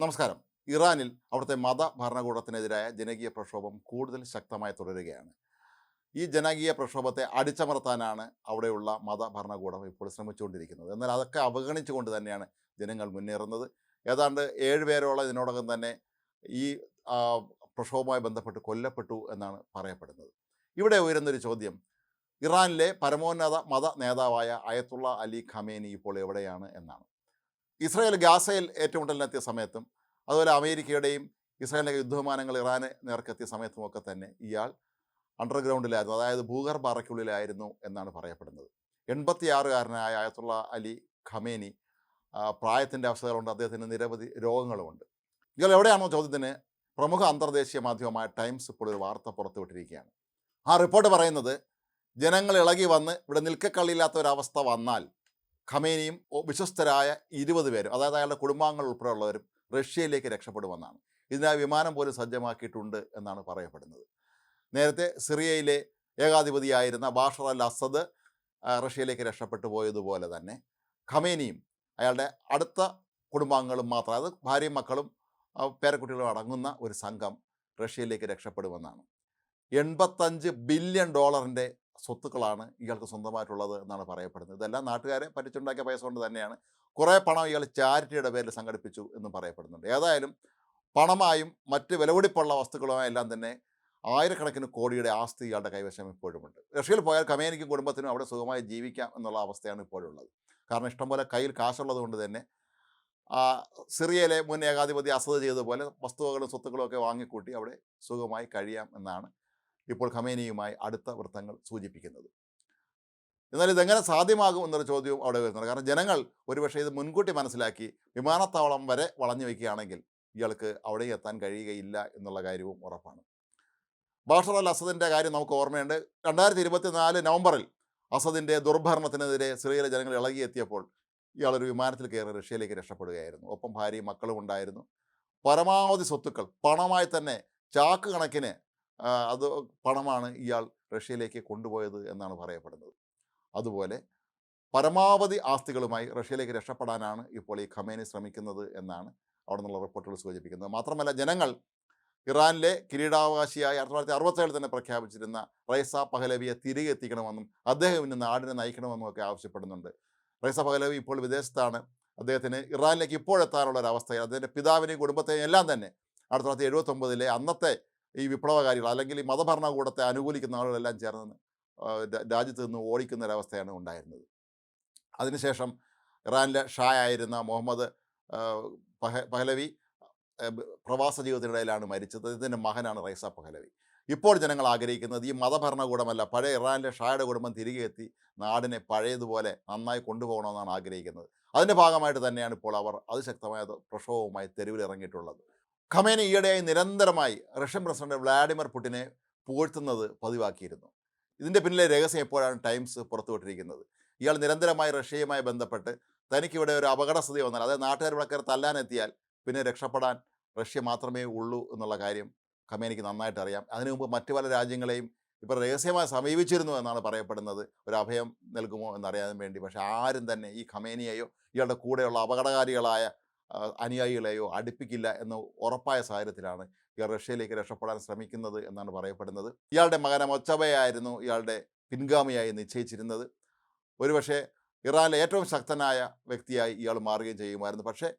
നമസ്കാരം. ഇറാനിൽ അവിടുത്തെ മത ഭരണകൂടത്തിനെതിരായ ജനകീയ പ്രക്ഷോഭം കൂടുതൽ ശക്തമായി തുടരുകയാണ്. ഈ ജനകീയ പ്രക്ഷോഭത്തെ അടിച്ചമർത്താനാണ് അവിടെയുള്ള മത ഭരണകൂടം ഇപ്പോൾ ശ്രമിച്ചുകൊണ്ടിരിക്കുന്നത്. എന്നാൽ അതൊക്കെ അവഗണിച്ചുകൊണ്ട് തന്നെയാണ് ജനങ്ങൾ മുന്നേറുന്നത്. ഏതാണ്ട് 7 പേരോളം ഇതിനോടകം തന്നെ ഈ ആ, പ്രക്ഷോഭവുമായി ബന്ധപ്പെട്ട് കൊല്ലപ്പെട്ടു എന്നാണ് പറയപ്പെടുന്നത്. ഇവിടെ ഉയരുന്നൊരു ചോദ്യം, ഇറാനിലെ പരമോന്നത മത നേതാവായ അയത്തുള്ള അലി ഖമേനി ഇപ്പോൾ എവിടെയാണ് എന്നാണ്. ഇസ്രായേൽ ഗാസയിൽ ഏറ്റുമുട്ടലിനെത്തിയ സമയത്തും അതുപോലെ അമേരിക്കയുടെയും ഇസ്രായേലിൻ്റെ യുദ്ധവിമാനങ്ങൾ ഇറാന് നേർക്കെത്തിയ സമയത്തുമൊക്കെ തന്നെ ഇയാൾ അണ്ടർഗ്രൗണ്ടിലായിരുന്നു, അതായത് ഭൂഗർഭ അറയ്ക്കുള്ളിലായിരുന്നു എന്നാണ് പറയപ്പെടുന്നത്. 86-കാരനായ ആയത്തുള്ള അലി ഖമേനി പ്രായത്തിൻ്റെ അവസ്ഥകളുണ്ട്, അദ്ദേഹത്തിന് നിരവധി രോഗങ്ങളുമുണ്ട്. ഇയാൾ എവിടെയാണോ ചോദ്യത്തിന് പ്രമുഖ അന്തർദേശീയ മാധ്യമമായ ടൈംസ് ഇപ്പോൾ ഒരു വാർത്ത പുറത്തുവിട്ടിരിക്കുകയാണ്. ആ റിപ്പോർട്ട് പറയുന്നത്, ജനങ്ങൾ ഇളകി വന്ന് ഇവിടെ നിൽക്കക്കള്ളിയില്ലാത്ത ഒരവസ്ഥ വന്നാൽ ഖമേനിയും വിശ്വസ്തരായ 20 പേരും, അതായത് അയാളുടെ കുടുംബാംഗങ്ങൾ ഉൾപ്പെടെയുള്ളവരും റഷ്യയിലേക്ക് രക്ഷപ്പെടുമെന്നാണ്. ഇതിനായി വിമാനം പോലും സജ്ജമാക്കിയിട്ടുണ്ട് എന്നാണ് പറയപ്പെടുന്നത്. നേരത്തെ സിറിയയിലെ ഏകാധിപതിയായിരുന്ന ബാഷർ അൽ അസദ് റഷ്യയിലേക്ക് രക്ഷപ്പെട്ടു പോയതുപോലെ തന്നെ ഖമേനിയും അയാളുടെ അടുത്ത കുടുംബാംഗങ്ങളും മാത്രം, അത് ഭാര്യയും മക്കളും പേരക്കുട്ടികളും അടങ്ങുന്ന ഒരു സംഘം റഷ്യയിലേക്ക് രക്ഷപ്പെടുമെന്നാണ്. $85 ബില്യൺ സ്വത്തുക്കളാണ് ഇയാൾക്ക് സ്വന്തമായിട്ടുള്ളത് എന്നാണ് പറയപ്പെടുന്നത്. ഇതെല്ലാം നാട്ടുകാരെ പറ്റിച്ചുണ്ടാക്കിയ പൈസ കൊണ്ട് തന്നെയാണ്. കുറേ പണം ഇയാൾ ചാരിറ്റിയുടെ പേരിൽ സംഘടിപ്പിച്ചു എന്നും പറയപ്പെടുന്നുണ്ട്. ഏതായാലും പണമായും മറ്റ് വിലപിടിപ്പുള്ള വസ്തുക്കളുമായും എല്ലാം തന്നെ ആയിരക്കണക്കിന് കോടിയുടെ ആസ്തി ഇയാളുടെ കൈവശം ഇപ്പോഴുമുണ്ട്. റഷ്യയിൽ പോയാൽ ഖമേനിക്കും കുടുംബത്തിനും അവിടെ സുഖമായി ജീവിക്കാം എന്നുള്ള അവസ്ഥയാണ് ഇപ്പോഴുള്ളത്. കാരണം ഇഷ്ടംപോലെ കയ്യിൽ കാശുള്ളത് കൊണ്ട് തന്നെ സിറിയയിലെ മുൻ ഏകാധിപതി അസദ് ചെയ്തതുപോലെ വസ്തുവകളും സ്വത്തുക്കളും ഒക്കെ വാങ്ങിക്കൂട്ടി അവിടെ സുഖമായി കഴിയാം എന്നാണ് ഇപ്പോൾ ഖമേനിയുമായി അടുത്ത വൃത്തങ്ങൾ സൂചിപ്പിക്കുന്നത്. എന്നാൽ ഇതെങ്ങനെ സാധ്യമാകും എന്നൊരു ചോദ്യവും അവിടെ വരുന്നുണ്ട്. കാരണം ജനങ്ങൾ ഒരുപക്ഷെ ഇത് മുൻകൂട്ടി മനസ്സിലാക്കി വിമാനത്താവളം വരെ വളഞ്ഞു വയ്ക്കുകയാണെങ്കിൽ ഇയാൾക്ക് അവിടെ എത്താൻ കഴിയുകയില്ല എന്നുള്ള കാര്യവും ഉറപ്പാണ്. ബാഷർ അൽ അസദിൻ്റെ കാര്യം നമുക്ക് ഓർമ്മയുണ്ട്. 2024 നവംബറിൽ അസദിൻ്റെ ദുർഭരണത്തിനെതിരെ സിറിയയിലെ ജനങ്ങൾ ഇളകിയെത്തിയപ്പോൾ ഇയാളൊരു വിമാനത്തിൽ കയറി റഷ്യയിലേക്ക് രക്ഷപ്പെടുകയായിരുന്നു. ഒപ്പം ഭാര്യയും മക്കളും ഉണ്ടായിരുന്നു. പരമാവധി സ്വത്തുക്കൾ പണമായി തന്നെ ചാക്ക് കണക്കിന് അത് പണമാണ് ഇയാൾ റഷ്യയിലേക്ക് കൊണ്ടുപോയത് എന്നാണ് പറയപ്പെടുന്നത്. അതുപോലെ പരമാവധി ആസ്തികളുമായി റഷ്യയിലേക്ക് രക്ഷപ്പെടാനാണ് ഇപ്പോൾ ഈ ഖമേനി ശ്രമിക്കുന്നത് എന്നാണ് അവിടെ നിന്നുള്ള റിപ്പോർട്ടുകൾ സൂചിപ്പിക്കുന്നത്. മാത്രമല്ല ജനങ്ങൾ ഇറാനിലെ കിരീടാവകാശിയായി 1967 തന്നെ പ്രഖ്യാപിച്ചിരുന്ന റൈസ പഹലവിയെ തിരികെ എത്തിക്കണമെന്നും അദ്ദേഹം ഇന്ന് നാടിനെ നയിക്കണമെന്നും ഒക്കെ ആവശ്യപ്പെടുന്നുണ്ട്. റൈസ പഹലവി ഇപ്പോൾ വിദേശത്താണ്. അദ്ദേഹത്തിന് ഇറാനിലേക്ക് ഇപ്പോഴെത്താനുള്ള ഒരു അവസ്ഥയിൽ അദ്ദേഹത്തിൻ്റെ പിതാവിനെയും കുടുംബത്തെയും എല്ലാം തന്നെ 1979 അന്നത്തെ ഈ വിപ്ലവകാരികൾ അല്ലെങ്കിൽ ഈ മതഭരണകൂടത്തെ അനുകൂലിക്കുന്ന ആളുകളെല്ലാം ചേർന്ന് രാജ്യത്ത് നിന്ന് ഓടിക്കുന്ന ഒരവസ്ഥയാണ് ഉണ്ടായിരുന്നത്. അതിനുശേഷം ഇറാനിലെ ഷാ ആയിരുന്ന മുഹമ്മദ് പഹലവി പ്രവാസ ജീവിതത്തിനിടയിലാണ് മരിച്ചത്. ഇതിൻ്റെ മകനാണ് റൈസ പഹലവി. ഇപ്പോൾ ജനങ്ങൾ ആഗ്രഹിക്കുന്നത് ഈ മതഭരണകൂടമല്ല, പഴയ ഇറാനിലെ ഷായുടെ കുടുംബം തിരികെ എത്തി നാടിനെ പഴയതുപോലെ നന്നായി കൊണ്ടുപോകണമെന്നാണ് ആഗ്രഹിക്കുന്നത്. അതിൻ്റെ ഭാഗമായിട്ട് തന്നെയാണ് ഇപ്പോൾ അവർ അതിശക്തമായ പ്രക്ഷോഭവുമായി തെരുവിലിറങ്ങിയിട്ടുള്ളത്. ഖമേനി ഈയിടെയായി നിരന്തരമായി റഷ്യൻ പ്രസിഡന്റ് വ്ളാഡിമിർ പുടിനെ പുകഴ്ത്തുന്നത് പതിവാക്കിയിരുന്നു. ഇതിൻ്റെ പിന്നിലെ രഹസ്യം എപ്പോഴാണ് ടൈംസ് പുറത്തുവിട്ടിരിക്കുന്നത്. ഇയാൾ നിരന്തരമായി റഷ്യയുമായി ബന്ധപ്പെട്ട് തനിക്കിവിടെ ഒരു അപകടസ്ഥിതി വന്നാൽ, അതായത് നാട്ടുകാർ ഇവിടെ കയറി തല്ലാനെത്തിയാൽ പിന്നെ രക്ഷപ്പെടാൻ റഷ്യ മാത്രമേ ഉള്ളൂ എന്നുള്ള കാര്യം ഖമേനിക്ക് നന്നായിട്ട് അറിയാം. അതിനു മുമ്പ് മറ്റു പല രാജ്യങ്ങളെയും ഇപ്പോൾ രഹസ്യമായി സമീപിച്ചിരുന്നു എന്നാണ് പറയപ്പെടുന്നത്, ഒരു അഭയം നൽകുമോ എന്നറിയാൻ വേണ്ടി. പക്ഷേ ആരും തന്നെ ഈ ഖമേനിയെയോ ഇയാളുടെ കൂടെയുള്ള അപകടകാരികളായ അനുയായികളെയോ അടുപ്പിക്കില്ല എന്ന് ഉറപ്പായ സാഹചര്യത്തിലാണ് ഇയാൾ റഷ്യയിലേക്ക് രക്ഷപ്പെടാൻ ശ്രമിക്കുന്നത് എന്നാണ് പറയപ്പെടുന്നത്. ഇയാളുടെ മകനെ മൊച്ചബയായിരുന്നു ഇയാളുടെ പിൻഗാമിയായി നിശ്ചയിച്ചിരുന്നത്. ഒരുപക്ഷെ ഇറാനിലെ ഏറ്റവും ശക്തനായ വ്യക്തിയായി ഇയാൾ മാറുകയും ചെയ്യുമായിരുന്നു. പക്ഷേ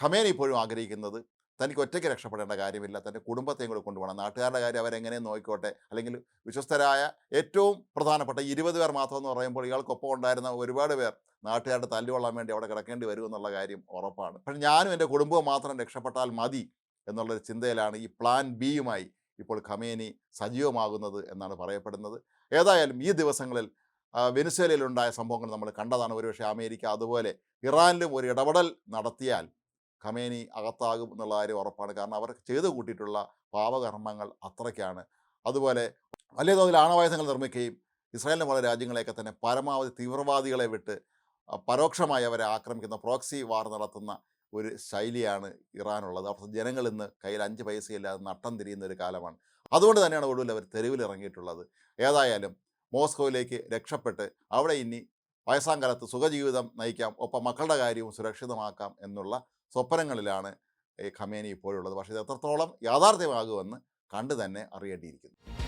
ഖമേനി ഇപ്പോഴും ആഗ്രഹിക്കുന്നത് തനിക്ക് ഒറ്റയ്ക്ക് രക്ഷപ്പെടേണ്ട കാര്യമില്ല, തൻ്റെ കുടുംബത്തെയും കൂടെ കൊണ്ടുപോകണം. നാട്ടുകാരുടെ കാര്യം അവരെങ്ങനെ നോക്കിക്കോട്ടെ, അല്ലെങ്കിൽ വിശ്വസ്തരായ ഏറ്റവും പ്രധാനപ്പെട്ട 20 പേർ മാത്രമെന്ന് പറയുമ്പോൾ ഇയാൾക്കൊപ്പം ഉണ്ടായിരുന്ന ഒരുപാട് പേർ നാട്ടുകാരുടെ തല്ലുകൊള്ളാൻ വേണ്ടി അവിടെ കിടക്കേണ്ടി വരുമെന്നുള്ള കാര്യം ഉറപ്പാണ്. പക്ഷേ ഞാനും എൻ്റെ കുടുംബവും മാത്രം രക്ഷപ്പെട്ടാൽ മതി എന്നുള്ളൊരു ചിന്തയിലാണ് ഈ പ്ലാൻ ബിയുമായി ഇപ്പോൾ ഖമേനി സജീവമാകുന്നത് എന്നാണ് പറയപ്പെടുന്നത്. ഏതായാലും ഈ ദിവസങ്ങളിൽ വെനിസ്വേലയിലുണ്ടായ സംഭവങ്ങൾ നമ്മൾ കണ്ടതാണ്. ഒരുപക്ഷെ അമേരിക്ക അതുപോലെ ഇറാനിലും ഒരു ഇടപെടൽ നടത്തിയാൽ ഖമേനി അകത്താകും എന്നുള്ള കാര്യം ഉറപ്പാണ്. കാരണം അവർ ചെയ്തു കൂട്ടിയിട്ടുള്ള പാപകർമ്മങ്ങൾ അത്രയ്ക്കാണ്. അതുപോലെ വലിയ തോതിൽ ആണവായുധങ്ങൾ നിർമ്മിക്കുകയും ഇസ്രായേലിൻ്റെ പല രാജ്യങ്ങളെയൊക്കെ തന്നെ പരമാവധി തീവ്രവാദികളെ വിട്ട് പരോക്ഷമായി അവരെ ആക്രമിക്കുന്ന പ്രോക്സി വാർ നടത്തുന്ന ഒരു ശൈലിയാണ് ഇറാനുള്ളത്. അവിടുത്തെ ജനങ്ങൾ ഇന്ന് കയ്യിൽ 5 പൈസയില്ലാതെ നട്ടം തിരിയുന്ന ഒരു കാലമാണ്. അതുകൊണ്ട് തന്നെയാണ് ഒടുവിൽ അവർ തെരുവിലിറങ്ങിയിട്ടുള്ളത്. ഏതായാലും മോസ്കോയിലേക്ക് രക്ഷപ്പെട്ട് അവിടെ ഇനി വയസ്സാം കാലത്ത് സുഖജീവിതം നയിക്കാം, ഒപ്പം മക്കളുടെ കാര്യവും സുരക്ഷിതമാക്കാം എന്നുള്ള സ്വപ്നങ്ങളിലാണ് ഖമേനി ഇപ്പോഴുള്ളത്. പക്ഷേ ഇത് എത്രത്തോളം യാഥാർത്ഥ്യമാകുമെന്ന് കണ്ടു തന്നെ അറിയേണ്ടിയിരിക്കുന്നു.